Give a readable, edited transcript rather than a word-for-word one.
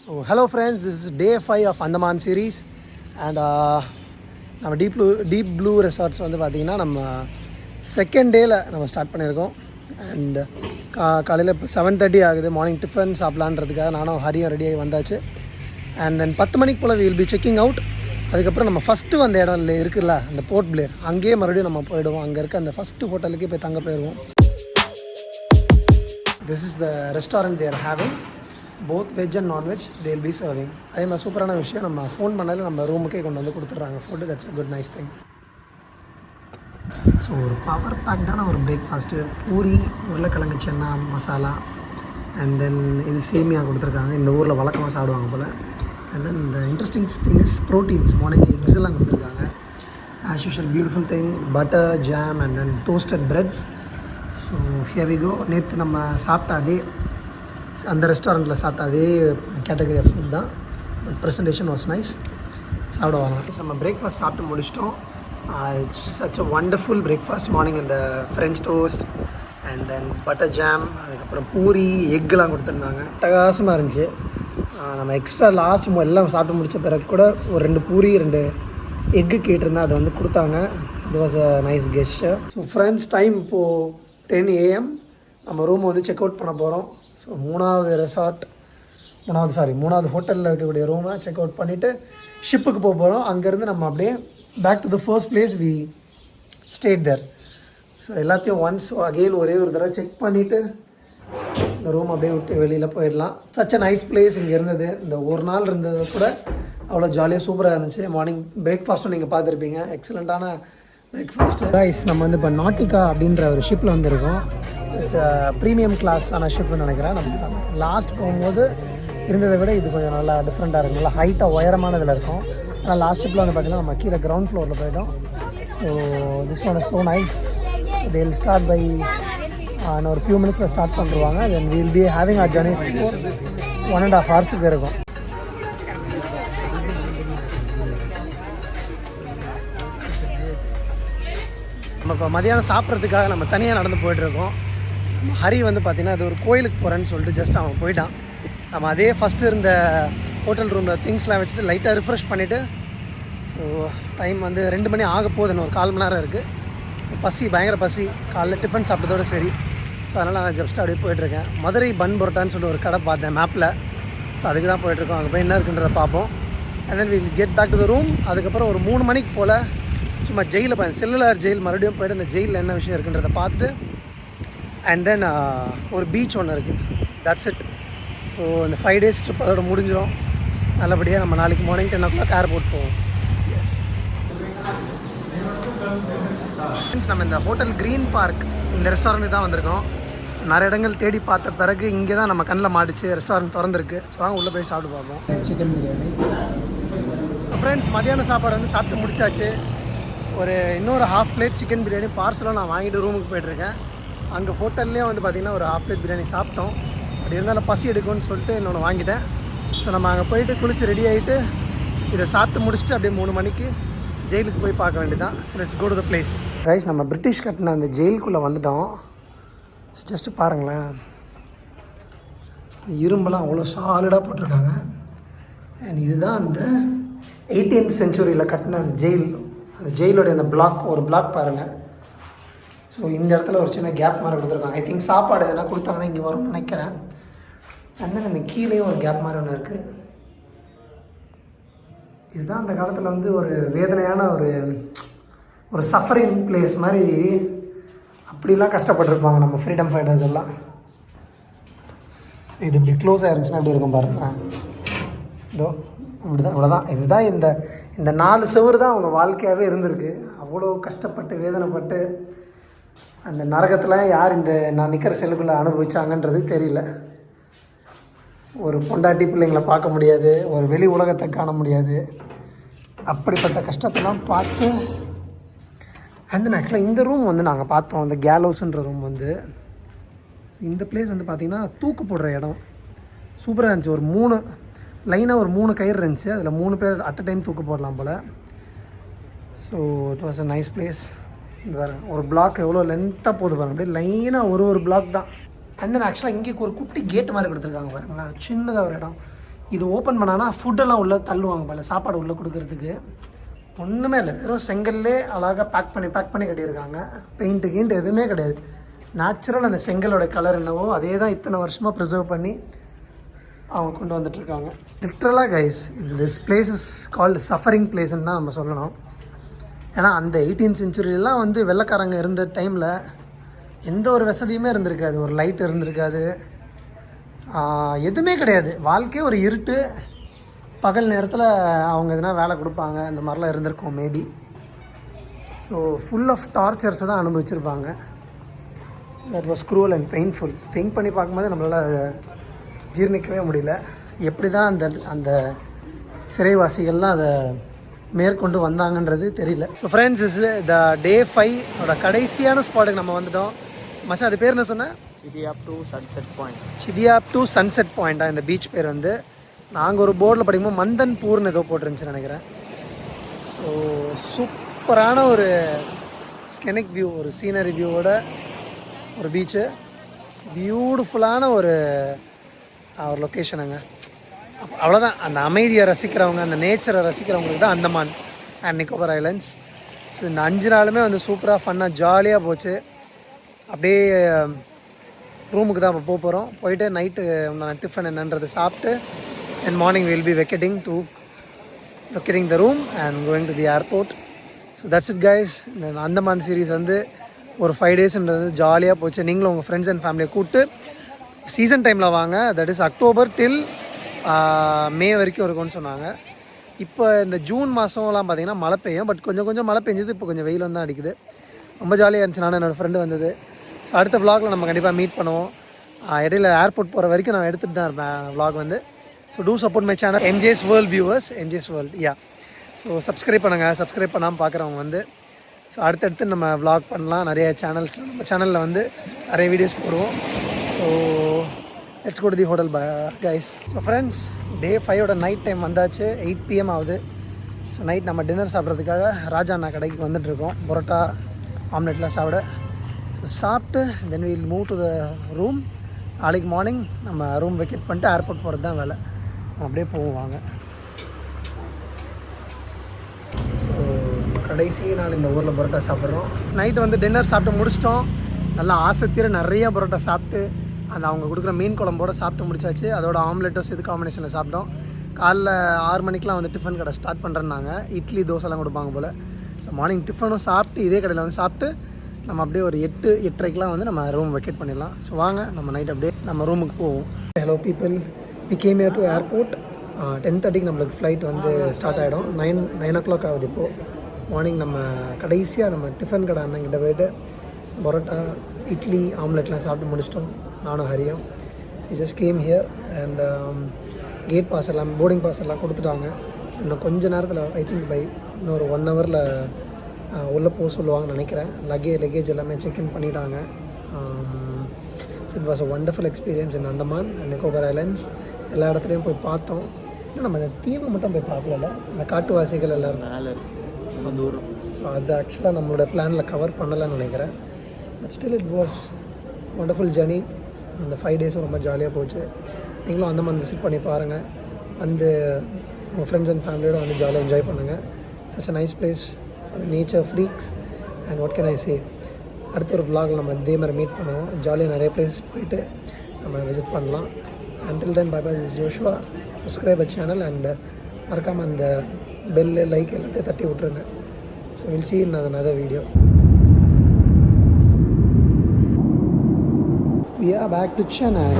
So hello friends, this is day 5 of Andaman series and நம்ம deep blue resorts வந்து பார்த்திங்கன்னா நம்ம second டேயில் நம்ம ஸ்டார்ட் பண்ணியிருக்கோம். அண்ட் காலையில் இப்போ 7:30 ஆகுது. மார்னிங் டிஃபன் சாப்பிட்லான்றதுக்காக நானும் ஹரியும் ரெடியாகி வந்தாச்சு. அண்ட் தென் 10 மணிக்கு போல் வில் பி செக்கிங் அவுட். அதுக்கப்புறம் நம்ம ஃபஸ்ட்டு வந்த இடம் இல்லை இருக்குல்ல அந்த போர்ட் பிளேர், அங்கேயே மறுபடியும் நம்ம போயிடுவோம். அங்கே இருக்க அந்த ஃபஸ்ட்டு ஹோட்டலுக்கே போய் தங்க போயிடுவோம். This is the restaurant there having both veg and nonveg they will be serving. அதே மாதிரி சூப்பரான விஷயம், நம்ம ஃபோன் பண்ணாலும் நம்ம ரூமுக்கே கொண்டு வந்து கொடுத்துட்றாங்க food. That's a good nice thing. So ஒரு பவர் பேக்டான ஒரு பிரேக்ஃபாஸ்ட்டு, பூரி, உருளைக்கிழங்கு சென்னா மசாலா, அண்ட் தென் இது சேமியா கொடுத்துருக்காங்க. இந்த ஊரில் வழக்கமாக சாப்பிடுவாங்க போல். அண்ட் தென் இந்த interesting thing is proteins. Morning eggs எல்லாம் கொடுத்துருக்காங்க. As usual beautiful thing, butter, jam and then toasted breads. So here we go. நேற்று நம்ம சாப்பிட்ட அதே அந்த ரெஸ்டாரண்ட்டில் சாப்பிட்ட அதே கேட்டகரி ஆஃப் ஃபுட் தான். Presentation was nice. சாப்பிட வாங்க. நம்ம பிரேக்ஃபாஸ்ட் சாப்பிட்டு முடிச்சிட்டோம். Such a wonderful breakfast. Morning இந்த French toast and then butter jam, அதுக்கப்புறம் பூரி, எக்கெலாம் கொடுத்துருந்தாங்க. அட்டகாசமாக இருந்துச்சு. நம்ம எக்ஸ்ட்ரா லாஸ்ட் எல்லாம் சாப்பிட்டு முடித்த பிறகு கூட ஒரு 2 பூரி 2 எக்கு கேட்டிருந்தேன், அதை வந்து கொடுத்தாங்க. It was a nice gesture. So friends, time இப்போது 10 AM. நம்ம ரூமை வந்து செக் அவுட் பண்ண போகிறோம். ஸோ மூணாவது ஹோட்டலில் இருக்கக்கூடிய ரூமை செக் அவுட் பண்ணிவிட்டு ஷிப்புக்கு போக போகிறோம். அங்கேருந்து நம்ம அப்படியே back to the first place we stayed there. So எல்லாத்தையும் ஒன்ஸ் அகெயின் ஒரே ஒரு தடவை செக் பண்ணிவிட்டு இந்த ரூம் அப்படியே விட்டு வெளியில் போயிடலாம். சச் அ நைஸ் பிளேஸ் இங்கே இருந்தது. இந்த ஒரு நாள் இருந்தது கூட அவ்வளோ ஜாலியாக சூப்பராக இருந்துச்சு. மார்னிங் பிரேக்ஃபாஸ்ட்டும் நீங்கள் பார்த்துருப்பீங்க, எக்ஸலண்ட்டான பிரேக்ஃபாஸ்ட்டு. கைஸ், நம்ம வந்து இப்போ நாட்டிகா அப்படின்ற ஒரு ஷிப்பில் வந்துருக்கோம். இட்ஸ் ப்ரீமியம் கிளாஸான ஷிப்னு நினைக்கிறேன். நம்ம லாஸ்ட் போகும்போது இருந்ததை விட இது கொஞ்சம் நல்லா டிஃப்ரெண்ட்டாக இருக்கும். நல்லா ஹைட்டாக உயரமானதில் இருக்கும். ஆனால் லாஸ்ட் ஷிப்பில் வந்து பார்த்திங்கன்னா நம்ம கீழே கிரவுண்ட் ஃப்ளோரில் போய்ட்டோம். So this one is so nice. They will start by ஒரு ஃபியூ மினிட்ஸில் ஸ்டார்ட் பண்ணிடுவாங்க. Then will be having a journey for 1.5 ஹவர்ஸுக்கு இருக்கும். நம்ம இப்போ மதியானம் சாப்பிட்றதுக்காக நம்ம தனியாக நடந்து போய்ட்டுருக்கோம். நம்ம ஹரி வந்து பார்த்திங்கன்னா அது ஒரு கோயிலுக்கு போகிறேன்னு சொல்லிட்டு ஜஸ்ட் அவன் போயிட்டான். நம்ம அதே ஃபஸ்ட்டு இருந்த ஹோட்டல் ரூமில் திங்ஸ்லாம் வச்சுட்டு லைட்டாக ரிஃப்ரெஷ் பண்ணிவிட்டு, ஸோ டைம் வந்து 2 மணி ஆக போகுதுன்னு ஒரு 1/4 மணி நேரம் இருக்குது. பசி, பயங்கர பசி. காலைல டிஃபன் சாப்பிட்டதோட சரி. ஸோ அதனால் நான் ஜஸ்ட் அப்படியே போயிட்டுருக்கேன். மதுரை பன் பரோட்டான்னு சொல்லிட்டு ஒரு கடை பார்த்தேன் மேப்பில். ஸோ அதுக்கு தான் போயிட்டுருக்கோம். அங்கே போய் என்ன இருக்குன்றதை பார்ப்போம். And then will get back to the room. அதுக்கப்புறம் ஒரு 3 மணிக்கு போல் சும்மா ஜெயிலில் பார்த்தேன், செல்லுலார் ஜெயில். மறுபடியும் போய்ட்டு அந்த ஜெயிலில் என்ன விஷயம் இருக்குன்றதை பார்த்துட்டு அண்ட் தென் ஒரு பீச் ஒன்று இருக்குது. That's it. ஸோ இந்த 5 days ட்ரிப் அதோட முடிஞ்சிடும். நல்லபடியாக நம்ம நாளைக்கு மார்னிங் 10 o'clock ஏர்போர்ட் போவோம். எஸ் ஃப்ரெண்ட்ஸ், நம்ம இந்த ஹோட்டல் க்ரீன் பார்க் இந்த ரெஸ்டாரண்ட்டுக்கு தான் வந்திருக்கோம். ஸோ நிறைய இடங்கள் தேடி பார்த்த பிறகு இங்கே தான் நம்ம கண்ணில் மாடிச்சு ரெஸ்டாரண்ட் திறந்துருக்கு. ஸோ வாங்க உள்ளே போய் சாப்பிட்டு பார்ப்போம். சிக்கன் பிரியாணி. ஃப்ரெண்ட்ஸ், மதியான சாப்பாடு வந்து சாப்பிட்டு முடிச்சாச்சு. இன்னொரு 1/2 plate சிக்கன் பிரியாணி பார்சலாக நான் வாங்கிட்டு ரூமுக்கு போய்ட்டுருக்கேன். அங்கே ஹோட்டல்லேயே வந்து பார்த்திங்கன்னா ஒரு 1/2 plate பிரியாணி சாப்பிட்டோம். அப்படி இருந்தாலும் பசி எடுக்கும்னு சொல்லிட்டு இன்னொன்று வாங்கிட்டேன். ஸோ நம்ம அங்கே போயிட்டு குளித்து ரெடி ஆகிட்டு இதை சாப்பிட்டு முடிச்சுட்டு அப்படியே 3 மணிக்கு ஜெயிலுக்கு போய் பார்க்க வேண்டியதான். So let's go to the place. Guys, நம்ம பிரிட்டிஷ் கட்டின அந்த ஜெயிலுக்குள்ளே வந்துட்டோம். ஜஸ்ட்டு பாருங்களேன், இரும்பெல்லாம் அவ்வளோ சாலிடாக போட்டிருக்காங்க. அண்ட் இதுதான் அந்த 18th century கட்டின அந்த ஜெயில். அந்த ஜெயிலோடைய அந்த ஒரு பிளாக் பாருங்கள். ஸோ இந்த இடத்துல ஒரு சின்ன கேப் மாதிரி கொடுத்துருக்காங்க. ஐ திங்க் சாப்பாடு எதனா கொடுத்தாங்கன்னா இங்கே வரும்னு நினைக்கிறேன். அந்த அந்த கீழேயும் ஒரு கேப் மாதிரி ஒன்று இருக்குது. இதுதான் அந்த காலத்தில் வந்து ஒரு வேதனையான ஒரு சஃபரிங் பிளேஸ் மாதிரி. அப்படிலாம் கஷ்டப்பட்டுருப்பாங்க நம்ம ஃப்ரீடம் ஃபைட்டர்ஸ் எல்லாம். ஸோ இது இப்படி க்ளோஸ் ஆகிருந்துச்சுன்னா அப்படி இருக்கும் பாருங்கள். இதோ இப்படி தான், இவ்வளோதான். இதுதான் இந்த 4 செவரு தான் அவங்க வாழ்க்கையாகவே இருந்திருக்கு. அவ்வளோ கஷ்டப்பட்டு வேதனைப்பட்டு அந்த நரகத்தில் யார் நான் நிற்கிற செல்லுக்குள்ளே அனுபவிச்சாங்கன்றது தெரியல. ஒரு பொண்டாட்டி பிள்ளைங்களை பார்க்க முடியாது, ஒரு வெளி உலகத்தை காண முடியாது. அப்படிப்பட்ட கஷ்டத்தெல்லாம் பார்த்து அந்த ஆக்சுவலாக இந்த ரூம் வந்து நாங்கள் பார்த்தோம், அந்த கேலோஸ்ன்ற ரூம் வந்து. இந்த பிளேஸ் வந்து பார்த்திங்கன்னா தூக்கு போடுற இடம். சூப்பராக இருந்துச்சு. ஒரு 3 லைனாக ஒரு 3 கயிறு இருந்துச்சு. அதில் 3 பேர் அட் அ டைம் தூக்கு போடலாம் போல். So it was a nice place. இந்த ஒரு பிளாக் எவ்வளோ லென்த்தாக போகுது பாருங்கள். அப்படியே லைனாக ஒரு பிளாக் தான். அண்ட் தென் ஆக்சுவலாக இங்கே ஒரு குட்டி கேட்டு மாதிரி கொடுத்துருக்காங்க பாருங்களா. சின்னதாக ஒரு இடம். இது ஓப்பன் பண்ணானா ஃபுட்டெல்லாம் உள்ளே தள்ளுவாங்க போல, சாப்பாடு உள்ளே கொடுக்கறதுக்கு. ஒன்றுமே இல்லை, வெறும் செங்கல்லே அழகாக பேக் பண்ணி கட்டியிருக்காங்க. பெயிண்ட்டு கீண்ட்டு எதுவுமே கிடையாது. நேச்சுரல் அந்த செங்கலோட கலர் என்னவோ அதே தான் இத்தனை வருஷமாக ப்ரிசர்வ் பண்ணி அவங்க கொண்டு வந்துட்டுருக்காங்க. லிட்ரலாக guys, this place is called suffering பிளேஸ்ன்னு தான் நம்ம சொல்லணும். ஏன்னா அந்த 18th centuryலாம் வந்து வெள்ளைக்காரங்க இருந்த டைமில் எந்த ஒரு வசதியுமே இருந்திருக்காது. ஒரு லைட் இருந்திருக்காது, எதுவுமே கிடையாது. வாழ்க்கையே ஒரு இருட்டு. பகல் நேரத்தில் அவங்க எதுனா வேலை கொடுப்பாங்க, இந்த மாதிரிலாம் இருந்திருக்கும் மேபி. ஸோ ஃபுல் ஆஃப் டார்ச்சர்ஸை தான் அனுபவிச்சிருப்பாங்க. That was cruel and painful. Think பண்ணி பார்க்கும்போது நம்மளால் ஜீர்ணிக்கவே முடியல. எப்படி தான் அந்த சிறைவாசிகள்லாம் அதை மேற்கொண்டு வந்தாங்கன்றது தெரியல. ஸோ ஃப்ரெண்ட்ஸ், இஸ் த டே 5 கடைசியான ஸ்பாட்டுக்கு நம்ம வந்துட்டோம். மச்சான், அது பேர் என்ன சொன்னேன்? Chidiyatapu sunset point. Chidiyatapu sunset பாயிண்ட்டாக இந்த பீச் பேர் வந்து. நாங்கள் ஒரு போர்டில் படிக்கும்போது மந்தன்பூர்னு ஏதோ போட்டுருந்துச்சு நினைக்கிறேன். ஸோ சூப்பரான ஒரு ஸ்கெனிக் வியூ, ஒரு சீனரி வியூவோட ஒரு பீச்சு. பியூட்டிஃபுல்லான ஒரு லொக்கேஷனுங்க. அவ்வளோதான். அந்த அமைதியை ரசிக்கிறவங்க, அந்த நேச்சரை ரசிக்கிறவங்களுக்கு தான் Andaman and Nicobar islands. So இந்த 5 நாளுமே வந்து சூப்பராக ஃபன்னாக ஜாலியாக போச்சு. அப்படியே ரூமுக்கு தான் இப்போ போகிறோம். போயிட்டு நைட்டு டிஃபன் என்னன்றது சாப்பிட்டு and morning will be vacating the room and going to the airport. So that's it guys. இந்த அந்தமான் சீரீஸ் வந்து ஒரு 5 டேஸ்ன்றது ஜாலியாக போச்சு. நீங்களும் உங்கள் ஃப்ரெண்ட்ஸ் அண்ட் ஃபேமிலியை கூப்பிட்டு சீசன் டைமில் வாங்க. தட் இஸ் அக்டோபர் டில் மே வரைக்கும் இருக்கும்னு சொன்னாங்க. இப்போ இந்த ஜூன் மாதம்லாம் பார்த்திங்கன்னா மழை பெய்யும். பட் கொஞ்சம் மழை பெஞ்சது, இப்போ கொஞ்சம் வெயில் வந்து அடிக்குது. ரொம்ப ஜாலியாக இருந்துச்சு. நானும் என்னோடய ஃப்ரெண்டு வந்தது. ஸோ அடுத்த விலாகில் நம்ம கண்டிப்பாக மீட் பண்ணுவோம். இடையில ஏர்போர்ட் போகிற வரைக்கும் நான் எடுத்துகிட்டு தான் இருப்பேன் விலாக் வந்து. So to support my channel MJ's World viewers, MJ's World. So subscribe பண்ணுங்கள். சப்ஸ்கிரைப் பண்ணாமல் பார்க்குறவங்க வந்து. ஸோ அடுத்தடுத்து நம்ம விலாக் பண்ணலாம். நிறைய சேனல்ஸில் நம்ம சேனலில் வந்து நிறைய வீடியோஸ் போடுவோம். So let's go to the hotel guys. So friends, day 5 night time வந்தாச்சு. 8 PM ஆகுது. ஸோ நைட் நம்ம டின்னர் சாப்பிட்றதுக்காக ராஜா அண்ணா கடைக்கு வந்துட்டுருக்கோம். பரோட்டா ஆம்லெட்லாம் சாப்பிட. ஸோ சாப்பிட்டு then will move to the room. நாளைக்கு மார்னிங் நம்ம ரூம் வெக்கேட் பண்ணிட்டு ஏர்போர்ட் போகிறது தான் வேலை. அப்படியே போவாங்க. ஸோ கடைசி நாள் இந்த ஊரில் பரோட்டா சாப்பிட்றோம். நைட்டு வந்து டின்னர் சாப்பிட்டு முடிச்சிட்டோம். நல்லா ஆசைத்தீர நிறைய பரோட்டா சாப்பிட்டு அந்த அவங்க கொடுக்குற மீன் குழம்போடு சாப்பிட்டு முடிச்சாச்சு. அதோட ஆம்லெட்டும் இது காம்பினேஷனில் சாப்பிட்டோம். காலைல 6 மணிக்கெலாம் வந்து டிஃபன் கடை ஸ்டார்ட் பண்ணுறேன்னாங்க. இட்லி தோசைலாம் கொடுப்பாங்க போல். ஸோ மார்னிங் டிஃபனும் சாப்பிட்டு இதே கடையில் வந்து சாப்பிட்டு நம்ம அப்படியே ஒரு 8-8:30 வந்து நம்ம ரூம் வெக்கேட் பண்ணிடலாம். ஸோ வாங்க நம்ம நைட் அப்படியே நம்ம ரூமுக்கு போவோம். Hello people, we came here to airport. 10:30 நம்மளுக்கு ஃப்ளைட் வந்து ஸ்டார்ட் ஆகிடும். 9 o'clock ஆகுது இப்போது. மார்னிங் நம்ம கடைசியாக நம்ம டிஃபன் கடை அண்ணங்கிட்ட போய்ட்டு பரோட்டா, இட்லி, ஆம்லெட்லாம் சாப்பிட்டு முடிச்சிட்டோம். நானும் ஹரியும். We just came here and gate pass எல்லாம், போர்டிங் பாஸ் எல்லாம் கொடுத்துட்டாங்க. ஸோ இன்னும் கொஞ்சம் நேரத்தில் ஐ திங்க் பை இன்னொரு 1 hourல உள்ளே போக சொல்லுவாங்கன்னு நினைக்கிறேன். லக்கேஜ் எல்லாமே செக்இன் பண்ணிட்டாங்க. It was a wonderful experience in Andaman and Nicobar islands. எல்லா இடத்துலையும் போய் பார்த்தோம். இன்னும் நம்ம அந்த தீவை மட்டும் போய் பார்க்கல. அந்த காட்டுவாசிகள் எல்லோரும் மேலே தூரம். ஸோ அது ஆக்சுவலாக நம்மளோட பிளானில் கவர் பண்ணலைன்னு நினைக்கிறேன். But still it was wonderful journey. அந்த 5 days ரொம்ப ஜாலியாக போச்சு. நீங்களும் அந்தமான் விசிட் பண்ணி பாருங்கள். வந்து உங்கள் ஃப்ரெண்ட்ஸ் அண்ட் ஃபேமிலியோடு வந்து ஜாலியாக என்ஜாய் பண்ணுங்கள். Such a nice place for the nature freaks and what can I say. அடுத்த ஒரு vlogல நம்ம இதே மாதிரி மீட் பண்ணுவோம். ஜாலியாக நிறைய பிளேஸ் போயிட்டு நம்ம விசிட் பண்ணலாம். Until then bye bye, this is Joshua. Subscribe a channel and மறக்காமல் அந்த பெல்லு, லைக் எல்லாத்தையும் தட்டி விட்ருங்க. So will see in another video. We are back to Chennai.